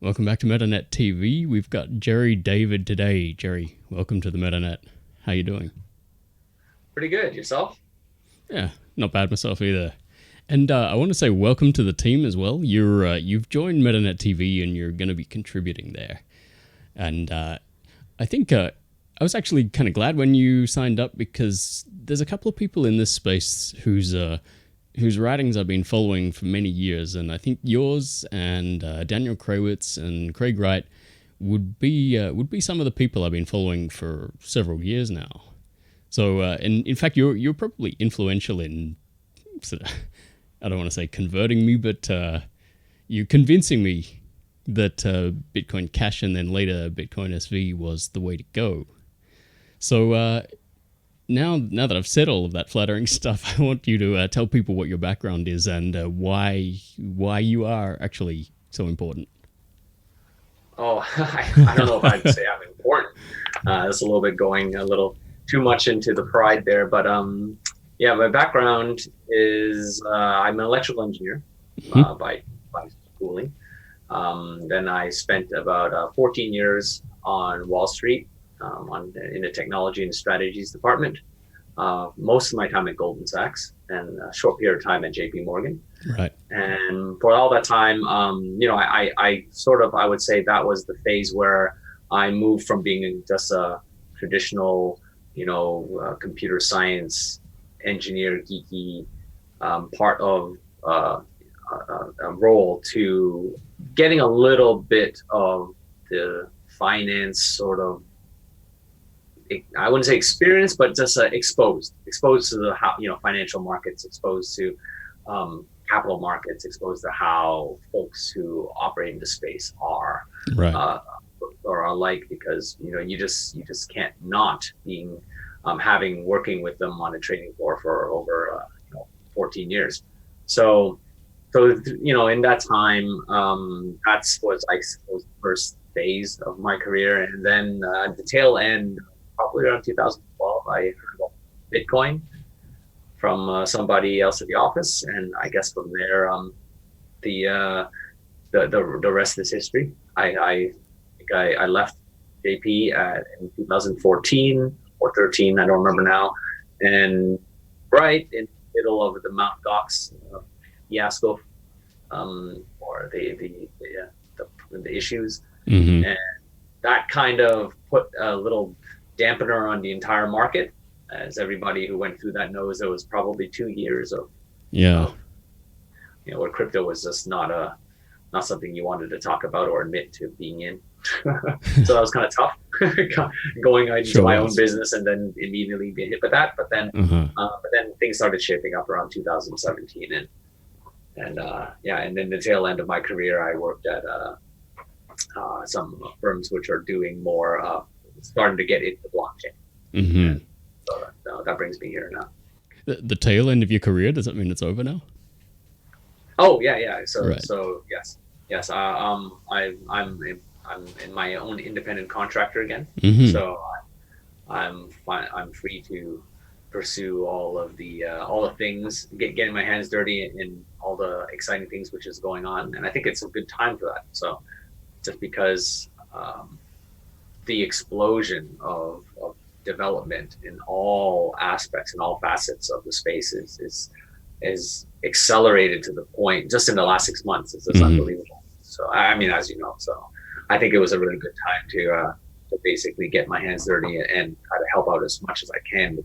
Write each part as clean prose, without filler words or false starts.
Welcome back to MetaNetTV. We've got Jerry David today. Jerry, welcome to the MetaNet. How you doing? Pretty good. Yourself? Yeah, not bad myself either. And I want to say welcome to the team as well. You've joined MetaNetTV and you're going to be contributing there. And I think I was actually kind of glad when you signed up because there's a couple of people in this space whose writings I've been following for many years, and I think yours and Daniel Krawitz and Craig Wright would be some of the people I've been following for several years now. So, and in fact, you're probably influential in sort of, I don't want to say converting me, but you convincing me that Bitcoin Cash and then later Bitcoin SV was the way to go. So now that I've said all of that flattering stuff, I want you to tell people what your background is and why you are actually so important. Oh, I don't know if I'd say I'm important. That's a little bit going a little too much into the pride there, but yeah, my background is I'm an electrical engineer Mm-hmm. by schooling. Then I spent about 14 years on Wall Street in the technology and strategies department. Most of my time at Goldman Sachs and a short period of time at JP Morgan. Right. And for all that time, I would say that was the phase where I moved from being just a traditional, computer science engineer, geeky part of a role to getting a little bit of the finance sort of, I wouldn't say experience, but just exposed to the financial markets, exposed to capital markets, exposed to how folks who operate in the space are Right. or are like, because you just can't not being having working with them on a trading floor for over 14 years. So in that time, that's was I suppose the first phase of my career, and then at the tail end, probably around 2012, I heard about Bitcoin from somebody else at the office, and I guess from there, the uh, the rest is history. I think I left JP in 2014 or 13, I don't remember now, and right in the middle of the Mount Gox fiasco, or the issues, Mm-hmm. and that kind of put a little dampener on the entire market. As everybody who went through that knows, there was probably 2 years Yeah. of where crypto was just not something you wanted to talk about or admit to being in. So that was kind of tough going into Sure my own was. business and then immediately being hit with that. Uh-huh. But then things started shaping up around 2017, and then the tail end of my career, I worked at some firms which are doing more, starting to get into blockchain. Mm-hmm. And so that brings me here now. The tail end of your career, does that mean it's over now? Oh yeah, yeah. So Right. so yes, yes. I'm in my own independent contractor again. Mm-hmm. So I'm fine. I'm free to pursue all the things, getting my hands dirty in all the exciting things which is going on, and I think it's a good time for that. So just because the explosion of development in all aspects and all facets of the space is accelerated to the point just in the last 6 months. It's just Mm-hmm. unbelievable. So I mean, as you know, so I think it was a really good time to basically get my hands dirty and try to help out as much as I can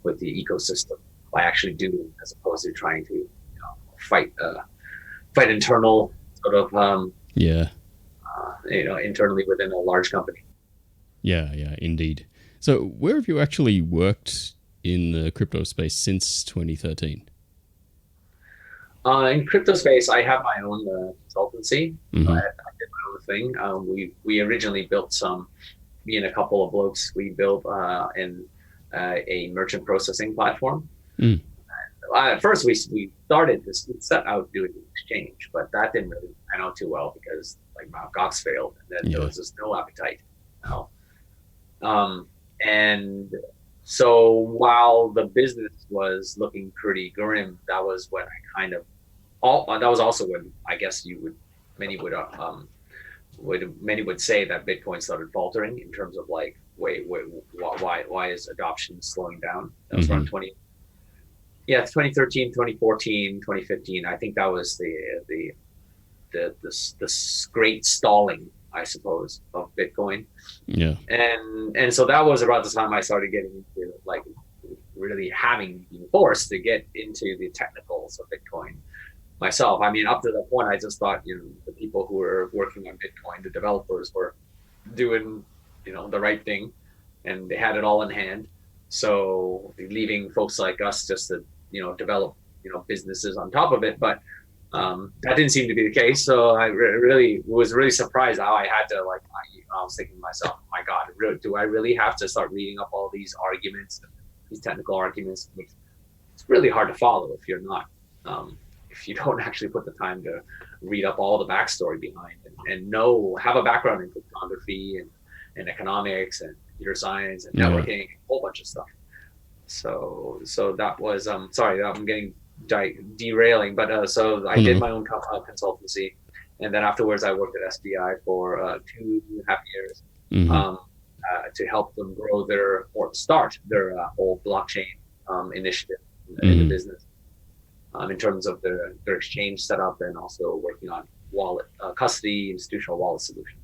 with the ecosystem by actually doing, as opposed to trying to fight fight internal sort of Yeah. internally within a large company. Yeah. Yeah. Indeed. So, where have you actually worked in the crypto space since 2013? In crypto space, I have my own consultancy. Mm-hmm. I did my own thing. We originally built me and a couple of blokes. We built in a merchant processing platform. Mm. At first, we started this, we set out doing an exchange, but that didn't really pan out too well because like Mt. Gox failed, and then there Yeah. was just no appetite. You know? And so while the business was looking pretty grim, that was when I kind of that was also when I guess many would many would say that Bitcoin started faltering in terms of like, wait, why is adoption slowing down? That was around Hmm. 20, yeah, 2013, 2014, 2015. I think that was the great stalling, I suppose, of Bitcoin. Yeah. And so that was about the time I started getting into like really having been forced to get into the technicals of Bitcoin myself. I mean, up to that point, I just thought, the people who were working on Bitcoin, the developers, were doing, the right thing, and they had it all in hand. So leaving folks like us just to, develop, businesses on top of it. But that didn't seem to be the case. So I really was really surprised how I had to I was thinking to myself, my God, really, do I really have to start reading up all these arguments, these technical arguments? It's really hard to follow if you're not, if you don't actually put the time to read up all the backstory behind and know, have a background in cryptography and economics and computer science and Yeah. networking, a whole bunch of stuff. So that was sorry, I'm getting derailing, but so I Oh did no. my own consultancy, and then afterwards I worked at SBI for 2.5 years, Hmm. um, to help them grow their or start their whole blockchain initiative in the Hmm. business, in terms of their exchange setup and also working on wallet custody, institutional wallet solutions.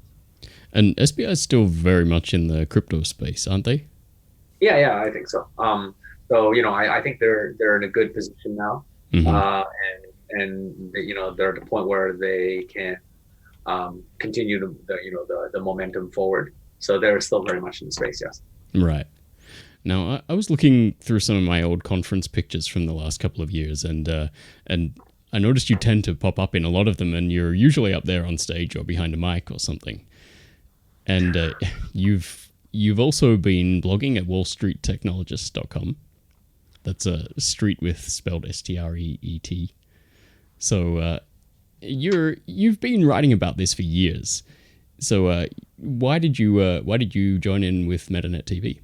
And SBI is still very much in the crypto space, aren't they? Yeah, I think so. I think they're in a good position now, Hmm. and they're at the point where they can continue the momentum forward. So they're still very much in the space. Yes. Right. Now, I was looking through some of my old conference pictures from the last couple of years, and I noticed you tend to pop up in a lot of them, and you're usually up there on stage or behind a mic or something. And you've also been blogging at wallstreettechnologist.com. That's a street with spelled street. So you've been writing about this for years. So why did you join in with MetaNet TV?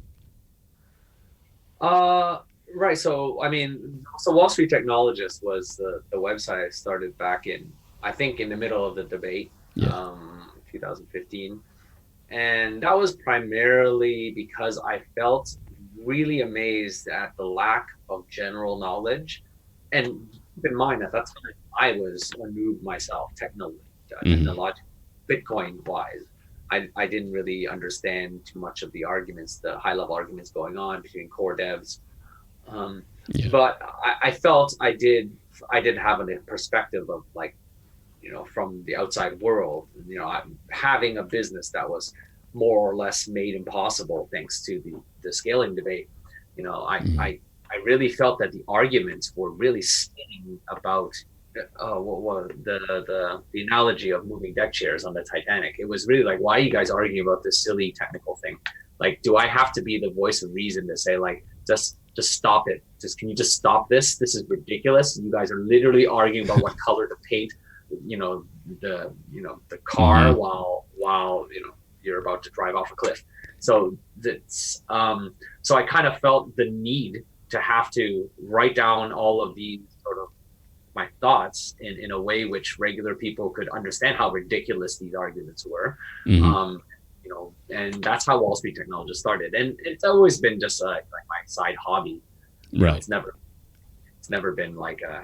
Uh, right. So I mean, so Wall Street Technologist was the website I started back in, I think, in the middle of the debate, Yeah. 2015. And that was primarily because I felt really amazed at the lack of general knowledge. And keep in mind, at that time, I was a noob myself, Hmm. technological, Bitcoin wise. I didn't really understand too much of the arguments, the high level arguments going on between core devs. Um, Yeah. but I felt I did have a perspective of like, from the outside world, I'm having a business that was more or less made impossible thanks to the scaling debate. You know, I, Hmm. I, I really felt that the arguments were really spinning about the analogy of moving deck chairs on the Titanic. It was really like, why are you guys arguing about this silly technical thing? Like, do I have to be the voice of reason to say like, just stop it? Just can you just stop this? This is ridiculous. You guys are literally arguing about what color to paint the car Hmm. while you're about to drive off a cliff. So that's so I kind of felt the need to have to write down all of these sort of my thoughts in a way which regular people could understand how ridiculous these arguments were. Hmm. um and that's how Wall Street Technology started, and it's always been just like my side hobby. Right. It's never been like a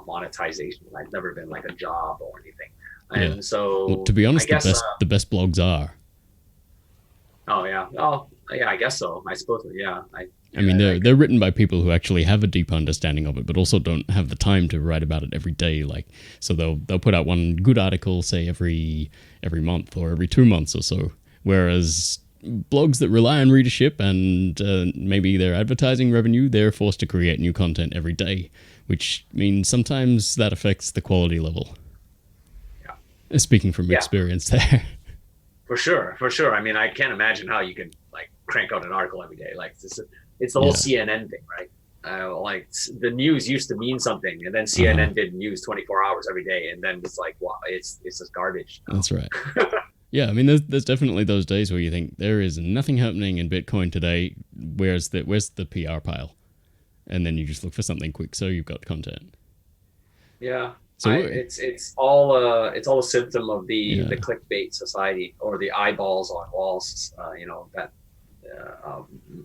monetization. It's never been like a job or anything. Yeah. And Well, to so be I honest, the guess, best blogs are. oh yeah, I guess so. I suppose, yeah. I mean, I they're agree. written by people who actually have a deep understanding of it, but also don't have the time to write about it every day. Like, so they'll put out one good article, say every month or every 2 months or so. Whereas blogs that rely on readership and maybe their advertising revenue, they're forced to create new content every day, which means sometimes that affects the quality level. Yeah, Speaking from yeah, experience, there. for sure. I mean, I can't imagine how you can like crank out an article every day. Like it's the whole Yeah, CNN thing, right? Like the news used to mean something, and then uh huh. CNN did news 24 hours every day, and then it's like, wow, it's just garbage That's right. now. Yeah, I mean, there's definitely those days where you think there is nothing happening in Bitcoin today. Where's the PR pile? And then you just look for something quick, so you've got content. Yeah. So It's all a symptom of the yeah. clickbait society, or the eyeballs on walls. That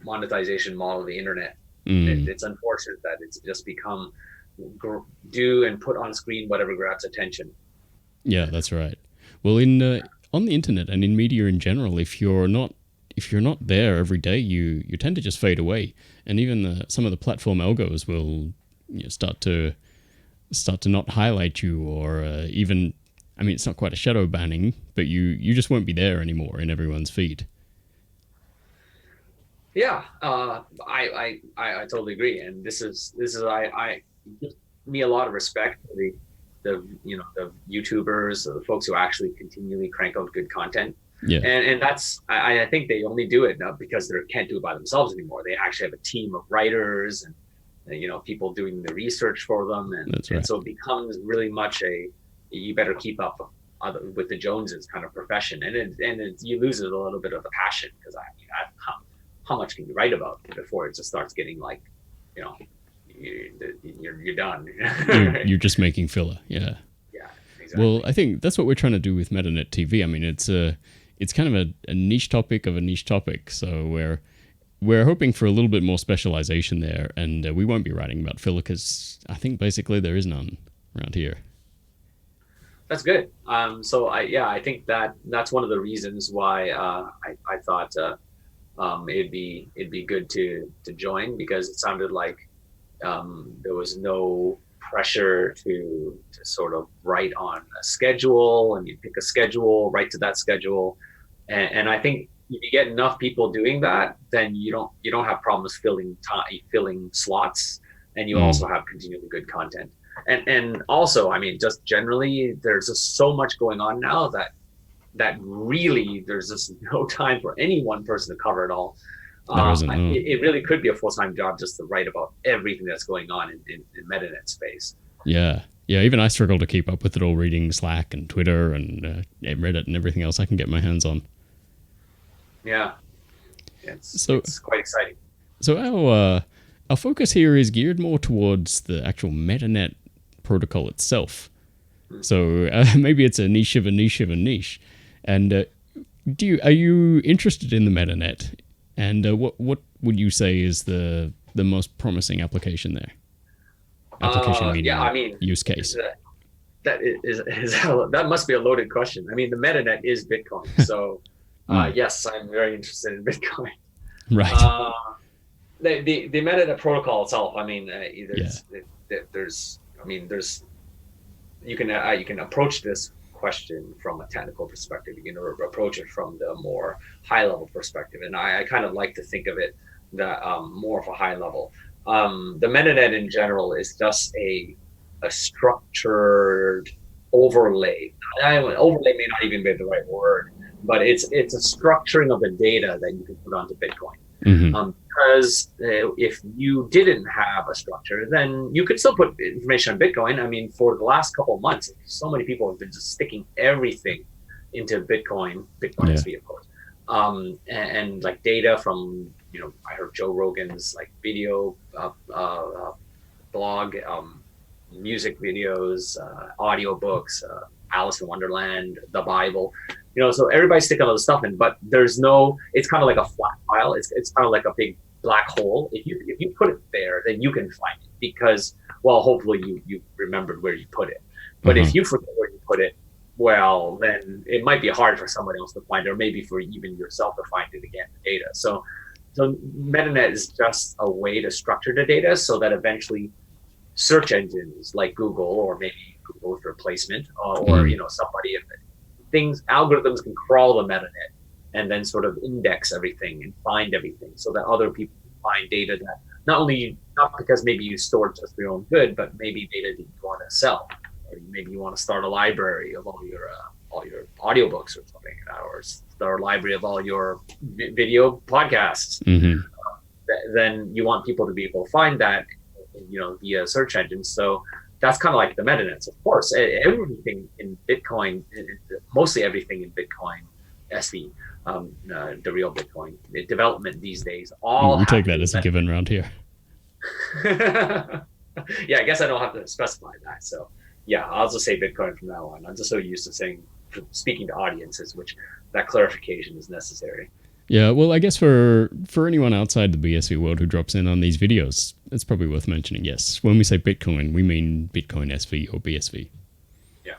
monetization model of the internet. Mm, It's unfortunate that it's just become do and put on screen whatever grabs attention. yeah, that's right. Well, in on the internet and in media in general, if you're not there every day, you tend to just fade away, and even some of the platform algos will start to not highlight you, or even, I mean, it's not quite a shadow banning, but you just won't be there anymore in everyone's feed. Yeah, I totally agree, and this is I give me a lot of respect for the YouTubers, the folks who actually continually crank out good content, Yeah, and that's I think they only do it not because they can't do it by themselves anymore. They actually have a team of writers and people doing the research for them, that's and right. so it becomes really much a you better keep up with the Joneses kind of profession, you lose it a little bit of the passion because how much can you write about before it just starts getting like, you know, you're done. You're just making filler. Yeah. Yeah, Well, exactly. I think that's what we're trying to do with MetaNet TV. I mean, it's kind of a niche topic of a niche topic. So we're hoping for a little bit more specialization there, and we won't be writing about filler because I think basically there is none around here. That's good. So I think that's one of the reasons why I thought it'd be good to join, because it sounded like there was no pressure to sort of write on a schedule, and you pick a schedule, write to that schedule, and I think if you get enough people doing that, then you don't have problems filling slots, and you also Mm. have continually good content. And also, I mean, just generally, there's just so much going on now that really there's just no time for any one person to cover it all. There isn't, no. It really could be a full-time job just to write about everything that's going on in MetaNet space. Yeah. Yeah, even I struggle to keep up with it all, reading Slack and Twitter and Reddit and everything else I can get my hands on. Yeah, it's So, it's quite exciting. so our focus here is geared more towards the actual MetaNet protocol itself. So maybe it's a niche of a niche of a niche. And are you interested in the MetaNet? And what would you say is the most promising application there? Application Yeah, I meaning mean, use case. that must be a loaded question. I mean, the MetaNet is Bitcoin, so Mm, yes, I'm very interested in Bitcoin. right. Uh, the MetaNet protocol itself. I mean, Yeah. there's you can approach this question from a technical perspective. You can approach it from the more high level perspective, and I kind of like to think of it that more of a high level. The MetaNet in general is just a structured overlay. Overlay may not even be the right word, but it's a structuring of the data that you can put onto Bitcoin. Hmm. Because if you didn't have a structure, then you could still put information on Bitcoin. I mean, for the last couple of months, so many people have been just sticking everything into Bitcoin Yeah. SV, of course, and like data from, I heard Joe Rogan's like video blog, music videos, audio books, Alice in Wonderland, the Bible. So everybody's sticking all this stuff in, but there's no. It's kind of like a flat file. It's kind of like a big black hole. If you put it there, then you can find it because, well, hopefully you remembered where you put it. But Uh-huh. if you forget where you put it, well, then it might be hard for somebody else to find it, or maybe for even yourself to find it again, the data. So MetaNet is just a way to structure the data so that eventually search engines like Google, or maybe Google's replacement, or Mm. somebody, if algorithms can crawl the MetaNet and then sort of index everything and find everything so that other people find data that not because maybe you store just for your own good, but maybe data that you want to sell, or maybe you want to start a library of all your audiobooks or something, or start a library of all your video podcasts. Hmm. Then you want people to be able to find that, via search engines. So that's kind of like the MetaNets. Of course, everything in Bitcoin, mostly everything in Bitcoin SV, the real Bitcoin development these days, all We have take to that do as a given around here. with. Yeah, I guess I don't have to specify that. So yeah, I'll just say Bitcoin from now on. I'm just so used to saying, speaking to audiences, which that clarification is necessary. Yeah, well, I guess for anyone outside the BSV world who drops in on these videos, it's probably worth mentioning. Yes, when we say Bitcoin, we mean Bitcoin SV or BSV. Yeah,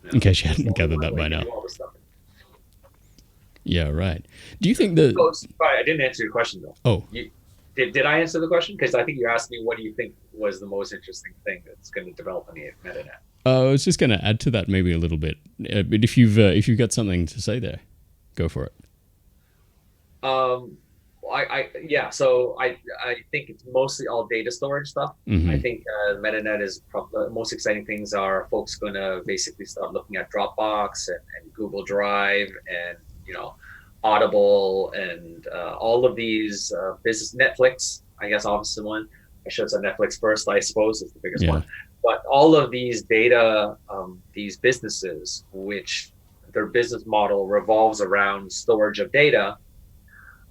In yeah. case you It's hadn't only gathered one that way by to now. do all this stuff. Yeah, right. Do you Yeah. think that? Oh, sorry, I didn't answer your question though. Oh, You did I answer the question? Because I think you asked me what do you think was the most interesting thing that's going to develop in the MetaNet. I was just going to add to that maybe a little bit. But if you've got something to say there, go for it. Um, yeah. So I think it's mostly all data storage stuff. I Mm-hmm. think MetaNet is probably the most exciting things are folks going to basically start looking at Dropbox and Google Drive and Audible and all of these business Netflix. I guess obviously one. I should have said Netflix first. I suppose is the biggest Yeah. one. But all of these data, these businesses, which their business model revolves around storage of data,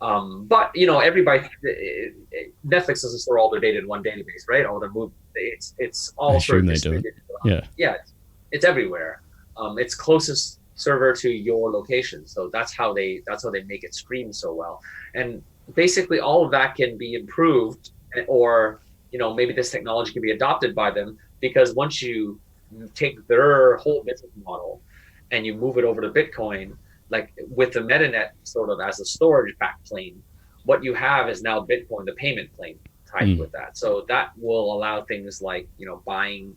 but everybody, Netflix doesn't store all their data in one database, right? All their movies, it's I all sort assume of they don't. distributed around. Yeah. Yeah, it's everywhere. It's closest server to your location, so that's how they make it stream so well. And basically, all of that can be improved, or maybe this technology can be adopted by them because once you take their whole business model and you move it over to Bitcoin, like with the MetaNet sort of as a storage backplane, what you have is now Bitcoin, the payment plane tied Mm. with that. So that will allow things like, buying,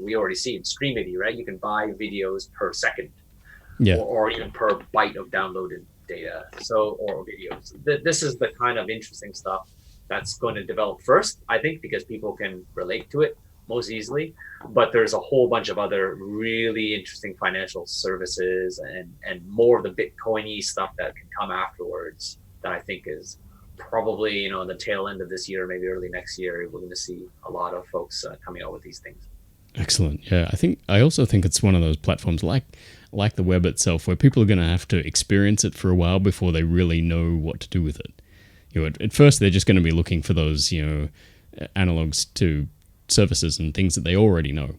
we already see in Streamity, right? You can buy videos per second Yeah. or even per byte of downloaded data. So, or videos. This is the kind of interesting stuff that's going to develop first, I think, because people can relate to it most easily. But there's a whole bunch of other really interesting financial services and more of the Bitcoiny stuff that can come afterwards that I think is probably in the tail end of this year, maybe early next year, we're going to see a lot of folks coming out with these things. Excellent. Yeah, I also think it's one of those platforms like the web itself, where people are going to have to experience it for a while before they really know what to do with it. At first they're just going to be looking for those analogs to services and things that they already know,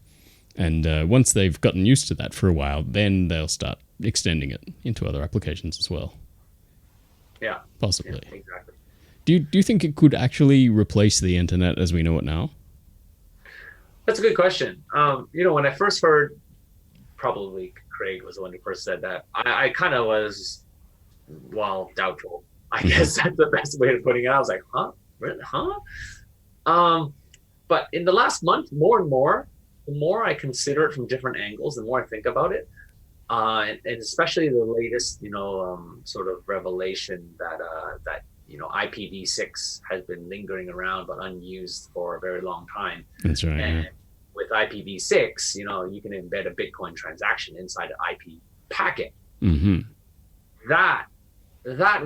and once they've gotten used to that for a while, then they'll start extending it into other applications as well. Yeah, Possibly. yeah, exactly. Do you think it could actually replace the internet as we know it now? That's a good question. When I first heard, probably Craig was the one who first said that, I kind of was, well, doubtful. I guess that's the best way of putting it. I was like, huh? Really? Huh? Um, but in the last month, more and more, the more I consider it from different angles, the more I think about it, and especially the latest, sort of revelation that IPv6 has been lingering around but unused for a very long time. That's right. And Yeah. with IPv6, you can embed a Bitcoin transaction inside an IP packet. Mm-hmm. That that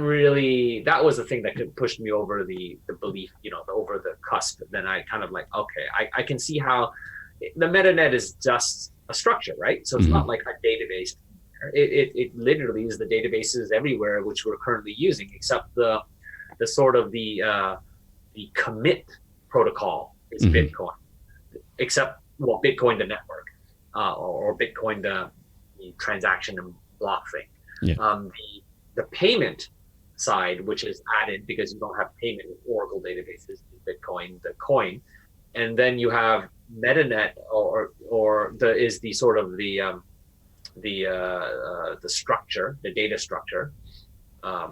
was the thing that could push me over the belief, over the cusp. Then I kind of like, okay, I can see how the MetaNet is just a structure, right? So it's Mm-hmm. not like a database. It literally is the databases everywhere which we're currently using, except the sort of the commit protocol is Mm-hmm. Bitcoin, except Bitcoin the network, or Bitcoin the transaction and block thing. Yeah. The payment side, which is added because you don't have payment with Oracle databases, is Bitcoin the coin, and then you have MetaNet is the sort of the structure, the data structure.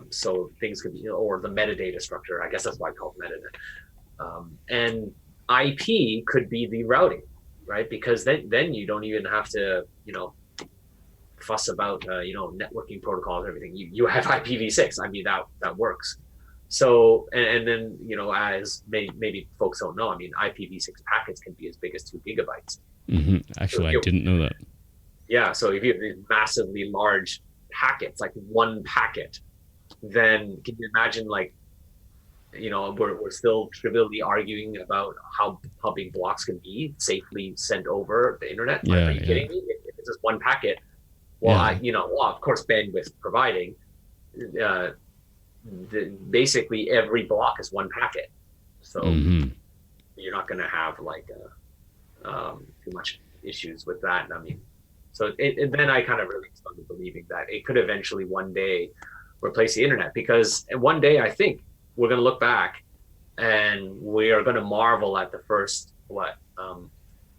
So things could be, or the metadata structure. I guess that's why I call it MetaNet. And IP could be the routing, right? Because then you don't even have to, fuss about, networking protocols and everything. You have IPv6. I mean, that works. So, and then, as maybe folks don't know, I mean, IPv6 packets can be as big as 2 GB. Mm-hmm. So Actually, I didn't know that. yeah. So if you have these massively large packets, like one packet, then can you imagine, like, we're still trivially arguing about how big blocks can be safely sent over the internet. Are Yeah. you Yeah. kidding me? If it's just one packet, well, Yeah. of course, bandwidth providing, uh, basically every block is one packet. So Mm-hmm. you're not going to have like too much, issues with that. I mean, so then I kind of really started believing that it could eventually one day replace the internet, because one day I think we're going to look back and we are going to marvel at the first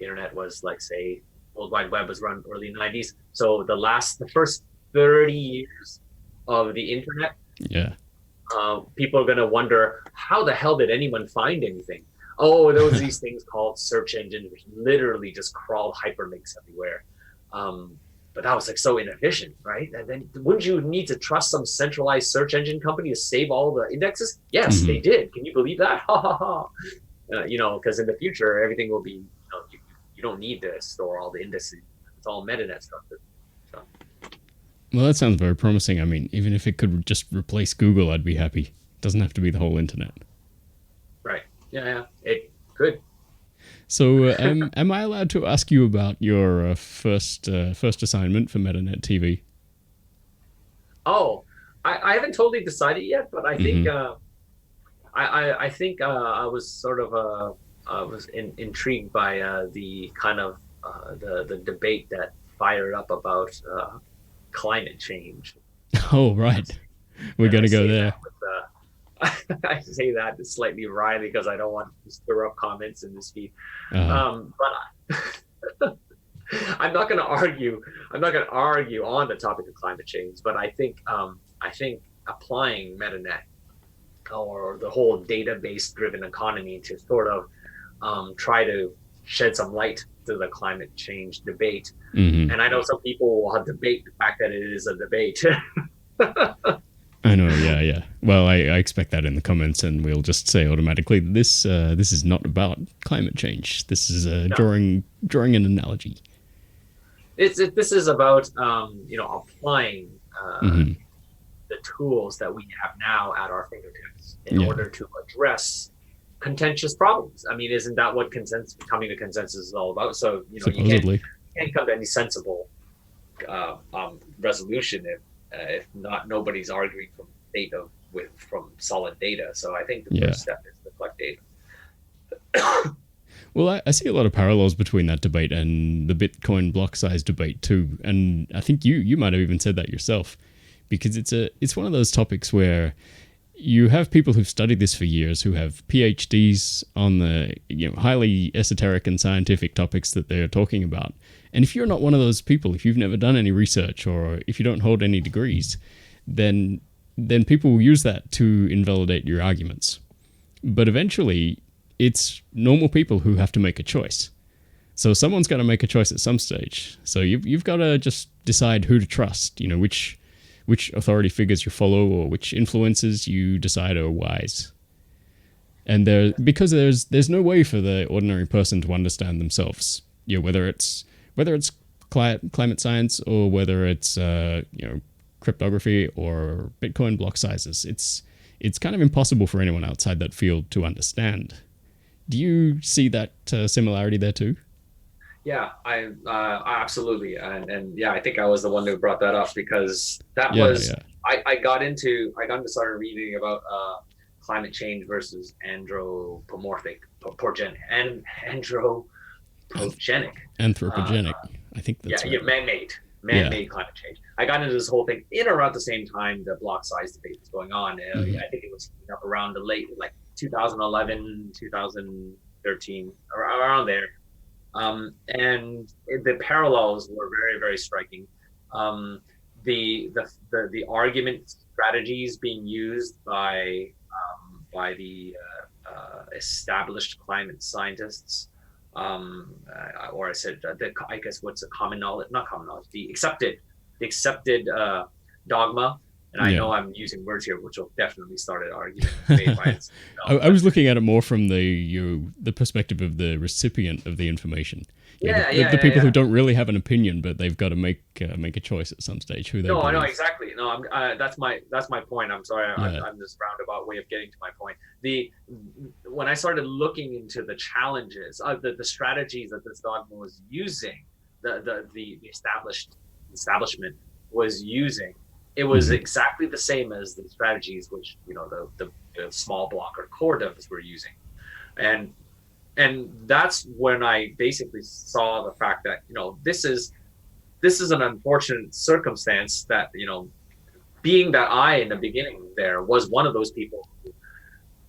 internet was like, say, World Wide Web was run early 90s. So the first 30 years of the internet, Yeah. people are going to wonder, how the hell did anyone find anything? Oh, there was these things called search engines, which literally just crawled hyperlinks everywhere. But that was like so inefficient, right? And then wouldn't you need to trust some centralized search engine company to save all the indexes? Yes, they did. Can you believe that? Ha ha ha. Because in the future, everything will be, you don't need to store all the indices. It's all MetaNet structured. So. Well, that sounds very promising. I mean, even if it could just replace Google, I'd be happy. It doesn't have to be the whole internet. Right. Yeah. It could. So, am I allowed to ask you about your first assignment for MetaNet TV? Oh, I haven't totally decided yet, but I think I think I was sort of intrigued by the kind of the debate that fired up about climate change. Oh, right. We're going to go there. I say that slightly wryly because I don't want to stir up comments in this feed. But I'm not going to argue. I'm not going to argue on the topic of climate change. But I think applying MetaNet or the whole database-driven economy to sort of try to shed some light to the climate change debate. And I know some people will debate the fact that it is a debate. I know, yeah. Well, I expect that in the comments, and we'll just say automatically this is not about climate change. This is drawing an analogy. This is about applying the tools that we have now at our fingertips in order to address contentious problems. I mean, isn't that what coming to consensus is all about? So you can't come to any sensible resolution if nobody's arguing from solid data. So I think the first step is to collect data. Well, I see a lot of parallels between that debate and the Bitcoin block size debate too, and I think you might have even said that yourself, because it's one of those topics where you have people who've studied this for years, who have PhDs on the highly esoteric and scientific topics that they're talking about. And if you're not one of those people, if you've never done any research or if you don't hold any degrees, then people will use that to invalidate your arguments. But eventually, it's normal people who have to make a choice. So someone's got to make a choice at some stage. So you've got to just decide who to trust, which authority figures you follow or which influences you decide are wise. And because there's no way for the ordinary person to understand themselves, whether it's climate science or whether it's cryptography or Bitcoin block sizes. It's kind of impossible for anyone outside that field to understand. Do you see that similarity there too? Yeah, I absolutely, and I think I was the one who brought that up, because that was I got into started reading about climate change versus anthropogenic. I think that's right. Man-made climate change. I got into this whole thing in around the same time the block size debate was going on. I think it was up around the late 2011, 2013, around there. And the parallels were very, very striking. The argument strategies being used by the established climate scientists, or I said, I guess what's the common knowledge, not common knowledge, the accepted dogma. And I know I'm using words here, which will definitely start an argument. I was looking at it more from the perspective of the recipient of the information. The people who don't really have an opinion, but they've got to make a choice at some stage. Who they believe. No, exactly. No, that's my point. I'm sorry, I'm this roundabout way of getting to my point. When I started looking into the challenges, the strategies that this dogma was using, the establishment was using. It was exactly the same as the strategies which the small block or core devs were using, and and that's when I basically saw the fact that, this is an unfortunate circumstance that, being that I in the beginning there was one of those people who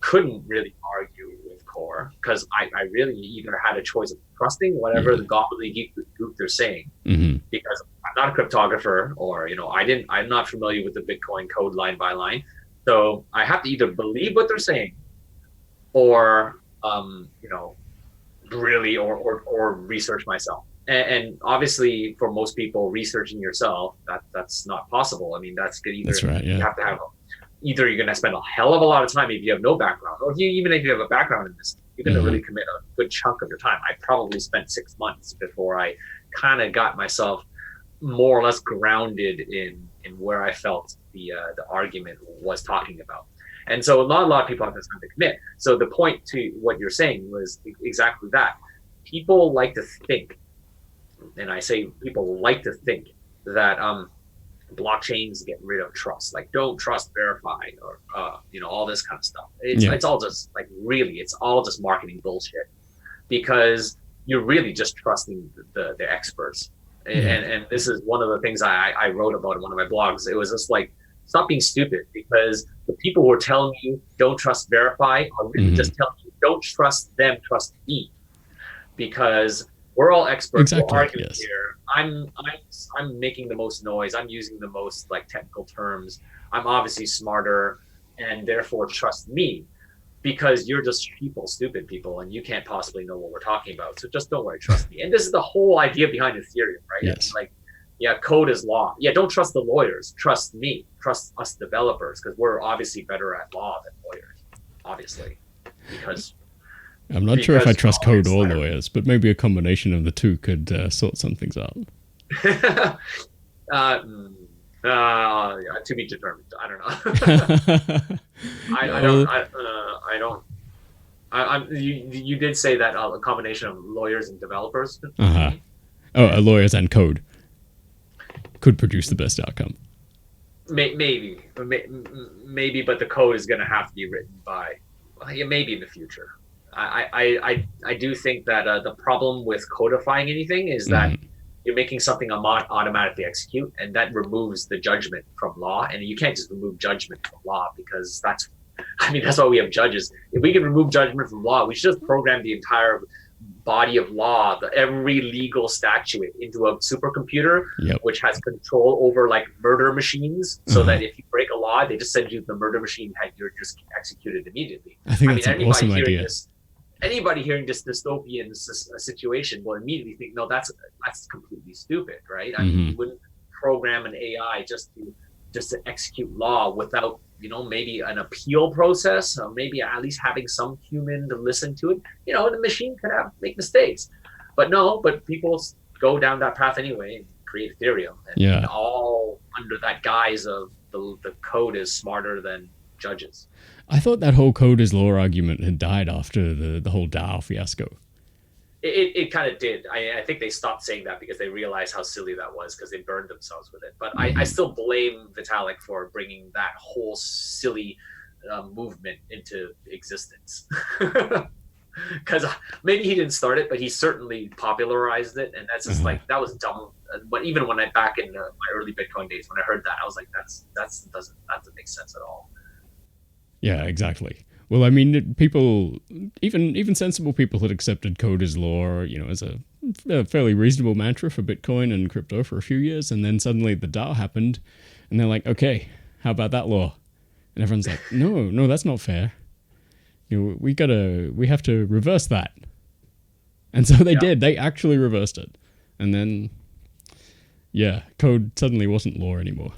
couldn't really argue with core, because I really either had a choice of trusting whatever Yeah. the gobbledygook they're saying, Hmm. because I'm not a cryptographer, or I'm not familiar with the Bitcoin code line by line. So I have to either believe what they're saying, or really, or research myself. And obviously, for most people, researching yourself, that's not possible. I mean, that's good. That's Either right. you Yeah. have to have either you're going to spend a hell of a lot of time if you have no background, or even if you have a background in this, you're going to Hmm. really commit a good chunk of your time. I probably spent 6 months before I kind of got myself more or less grounded in where I felt the argument was talking about. And so not a lot of people have this time to commit. So the point to what you're saying was exactly that. People like to think, and I say people like to think that blockchains get rid of trust, like don't trust, verify, or all this kind of stuff. It's Yeah. it's all just like, really, it's all just marketing bullshit, because you're really just trusting the experts. Yeah. And this is one of the things I wrote about in one of my blogs. It was just like, stop being stupid, because the people who are telling you don't trust, verify, are really Hmm. just telling you don't trust them, trust me, because we're all experts. We're Exactly. arguing Yes. here. I'm making the most noise. I'm using the most like technical terms. I'm obviously smarter, and therefore trust me, because you're just people, stupid people, and you can't possibly know what we're talking about. So just don't worry, trust me. And this is the whole idea behind Ethereum, right? I mean, Yes. like, yeah, code is law. Yeah, don't trust the lawyers. Trust me. Trust us developers, because we're obviously better at law than lawyers, obviously, because I'm not sure if I because trust code lawyers or are. lawyers, but maybe a combination of the two could sort some things out. uh, yeah, to be determined. I don't know. I don't. Well, I don't. You did say that a combination of lawyers and developers, uh-huh. maybe. Oh, lawyers and code could produce the best outcome. Maybe, but the code is going to have to be written by, well, yeah, maybe in the future. I do think that the problem with codifying anything is that Hmm. you're making something automatically execute, and that removes the judgment from law. And you can't just remove judgment from law, because I mean, that's why we have judges. If we could remove judgment from law, we should just program the entire body of law, every legal statute, into a supercomputer, Yep. which has control over like murder machines, so Uh-huh. that if you break a law, they just send you the murder machine, and you're just executed immediately. I think I that's mean, an awesome idea. anybody hearing this dystopian situation will immediately think, no, that's completely stupid, right? I mean, Hmm. you wouldn't program an AI just to execute law without, maybe an appeal process, or maybe at least having some human to listen to it. The machine could make mistakes, but no, but people go down that path anyway and create Ethereum, and Yeah. all under that guise of the code is smarter than judges. I thought that whole code is law argument had died after the whole DAO fiasco. It kind of did. I think they stopped saying that because they realized how silly that was, because they burned themselves with it. But I Hmm. still blame Vitalik for bringing that whole silly movement into existence. Because maybe he didn't start it, but he certainly popularized it, and that's just Uh-huh. like, that was dumb. But even when I back in my early Bitcoin days, when I heard that, I was like, that doesn't make sense at all. Yeah, exactly. Well, I mean, people, even sensible people had accepted code as law, as a fairly reasonable mantra for Bitcoin and crypto for a few years, and then suddenly the DAO happened, and they're like, okay, how about that law? And everyone's like, no, no, that's not fair. We have to reverse that. And so they Yeah. did. They actually reversed it, and then yeah, code suddenly wasn't law anymore.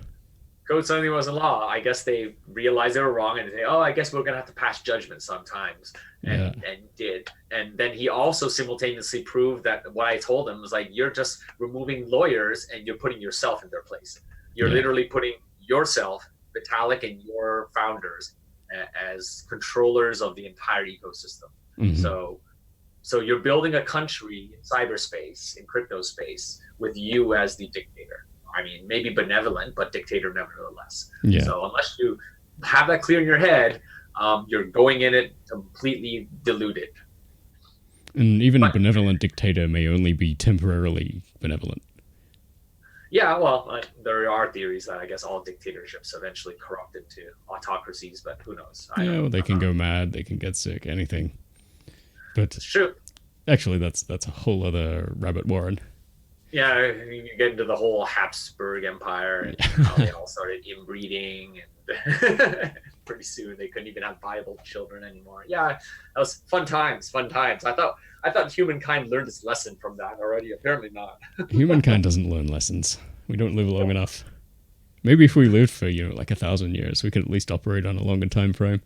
Code suddenly wasn't law. I guess they realized they were wrong, and they say, "Oh, I guess we're gonna have to pass judgment sometimes," Yeah. and did. And then he also simultaneously proved that what I told him was like, you're just removing lawyers and you're putting yourself in their place. You're Yeah. literally putting yourself, Vitalik, and your founders as controllers of the entire ecosystem. Hmm. So you're building a country in cyberspace, in crypto space, with you as the dictator. I mean, maybe benevolent, but dictator nevertheless. Yeah. So unless you have that clear in your head, you're going in it completely deluded. And even a But benevolent dictator may only be temporarily benevolent. yeah, well, there are theories that I guess all dictatorships eventually corrupt into autocracies, but who knows? I don't Yeah, know. well, they I'm can not. go mad, they can get sick, anything. But It's true. actually, that's a whole other rabbit warren. Yeah, you get into the whole Habsburg Empire and how Yeah. they all started inbreeding, and pretty soon they couldn't even have viable children anymore. Yeah, that was fun times, fun times. I thought humankind learned its lesson from that already. Apparently not. Humankind doesn't learn lessons. We don't live long enough. Maybe if we lived for, like 1,000 years, we could at least operate on a longer time frame.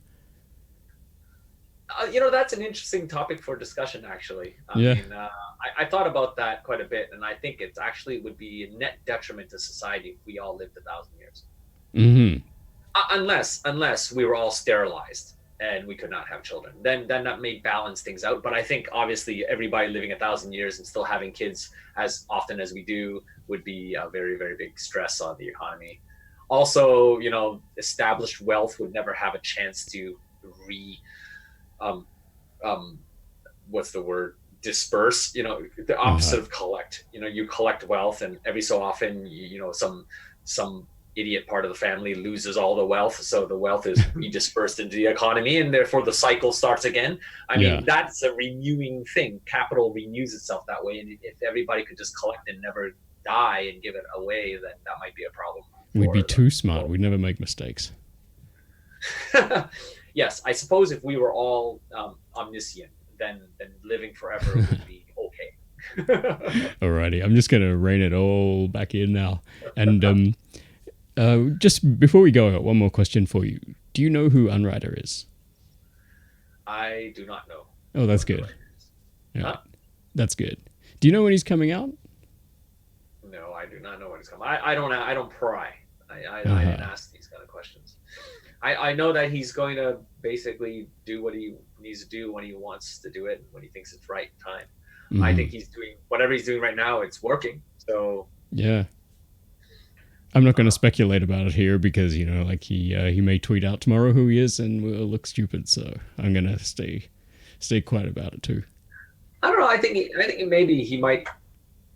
That's an interesting topic for discussion, actually. I Yeah. mean, I thought about that quite a bit, and I think it actually would be a net detriment to society if we all lived 1,000 years. Hmm. Unless we were all sterilized and we could not have children, then that may balance things out. But I think obviously everybody living 1,000 years and still having kids as often as we do would be a very, very big stress on the economy. Also, established wealth would never have a chance to re um, um, what's the word, disperse, the Uh-huh. opposite of collect. You collect wealth, and every so often some idiot part of the family loses all the wealth, so the wealth is redispersed into the economy, and therefore the cycle starts again. I Yeah. mean, that's a renewing thing. Capital renews itself that way, and if everybody could just collect and never die and give it away, then that might be a problem We'd be for too smart. the We'd never make mistakes. yes, I suppose if we were all omniscient, then living forever would be okay. Alrighty. I'm just going to rein it all back in now. And just before we go, I got one more question for you. Do you know who Unrider is? I do not know Oh, that's what good. Unright is. All Huh? right. That's good. Do you know when he's coming out? No, I do not know what is coming. I don't pry. I didn't Uh-huh. ask these kind of questions. I know that he's going to basically do what he needs to do when he wants to do it, when he thinks it's right time. I Hmm. think he's doing whatever he's doing right now. It's working. So Yeah. I'm not going to uh, speculate about it here because like he may tweet out tomorrow who he is and we'll look stupid. So I'm going to stay quiet about it too. I don't know. I think maybe he might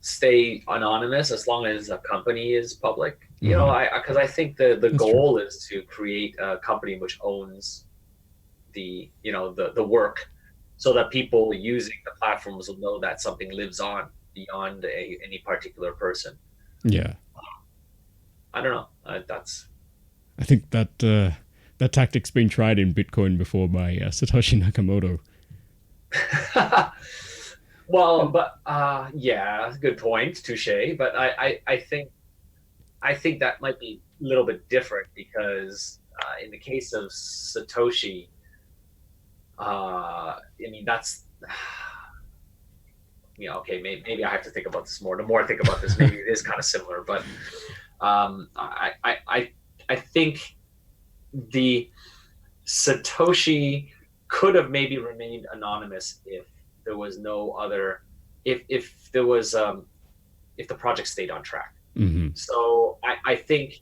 stay anonymous as long as a company is public. Hmm. Because I think the That's true. goal is to create a company which owns the work, so that people using the platforms will know that something lives on beyond any particular person. Yeah. I don't know. That's I think that tactic's been tried in Bitcoin before by Satoshi Nakamoto. well, but yeah, good point, touche. But I think that might be a little bit different because in the case of Satoshi, I mean that's okay. Maybe I have to think about this more. The more I think about this, maybe it is kind of similar. But I think the Satoshi could have maybe remained anonymous if there was no other, if there was if the project stayed on track. Hmm. So I think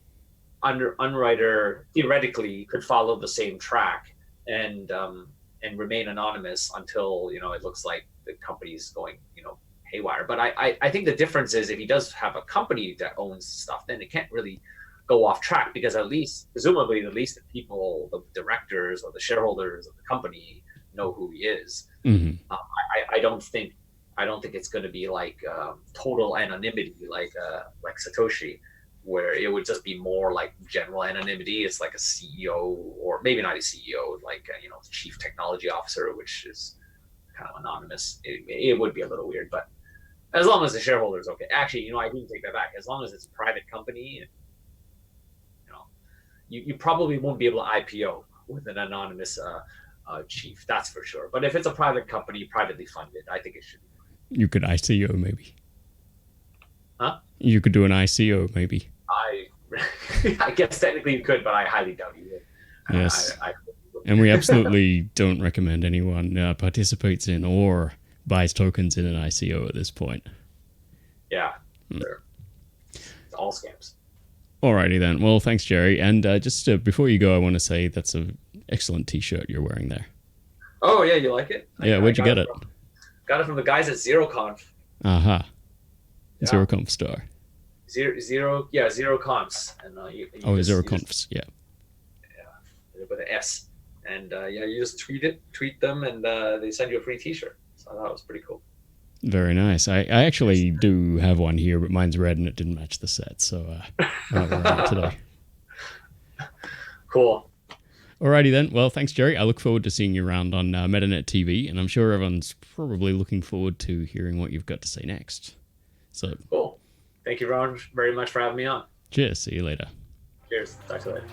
Unwriter theoretically could follow the same track and remain anonymous until it looks like the company's going haywire. But I think the difference is if he does have a company that owns stuff, then it can't really go off track because at least presumably at least the people, the directors or the shareholders of the company know who he is. Hmm. I don't think it's going to be like total anonymity like Satoshi, where it would just be more like general anonymity. It's like a CEO, or maybe not a CEO, like chief technology officer, which is kind of anonymous. It would be a little weird, but as long as the shareholder is okay. Actually, I didn't take that back. As long as it's a private company, you know, you probably won't be able to IPO with an anonymous chief. That's for sure. But if it's a private company, privately funded, I think it should be. You could ICO maybe. Huh? You could do an ICO maybe. I I guess technically you could, but I highly doubt you would. Yes. I And we absolutely don't recommend anyone participates in or buys tokens in an ICO at this point. yeah, Mm. they're all scams. Alrighty then. Well, thanks, Jerry. And just before you go, I want to say that's an excellent T-shirt you're wearing there. Oh yeah, you like it? Yeah, I where'd you got get it it? Got it from the guys at ZeroConf. Aha. Yeah, Zero Conf Star. Zero Confs, and Oh, Zero Confs. Yeah. yeah, with an S, and yeah, you just tweet them, and they send you a free T-shirt. So that was pretty cool. Very nice. I actually do have one here, but mine's red and it didn't match the set, so I'm not wearing it today. Cool. Alrighty then. Well, thanks, Jerry. I look forward to seeing you around on MetaNet TV, and I'm sure everyone's probably looking forward to hearing what you've got to say next. So, Cool. Thank you, Ron, very much for having me on. cheers. See you later. Cheers. Talk to you later.